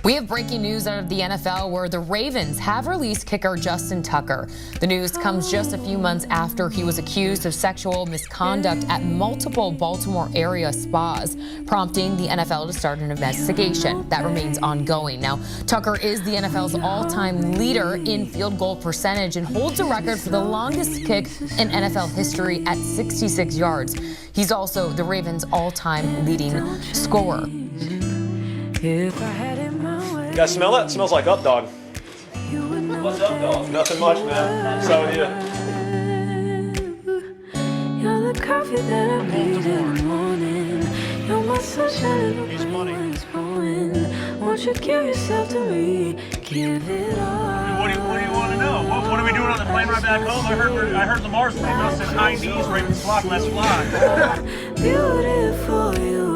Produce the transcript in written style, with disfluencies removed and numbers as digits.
We have breaking news out of the NFL where the Ravens have released kicker Justin Tucker. The news comes just a few months after he was accused of sexual misconduct at multiple Baltimore area spas, prompting the NFL to start an investigation that remains ongoing. Now, Tucker is the NFL's all-time leader in field goal percentage and holds a record for the longest kick in NFL history at 66 yards. He's also the Ravens' all-time leading scorer. If I had it my way. You guys smell it? It smells like Up Dog. What's up, dog? Nothing much, man. So, yeah. You're the coffee that I made in the morning. You're my sunshine in the rain when it's pouring. Won't you give yourself to me? Give it all. What do you want to know? What are we doing on the plane right back home? I heard Lamar's leaving us in high knees right before the clock. Let's fly. Beautiful you.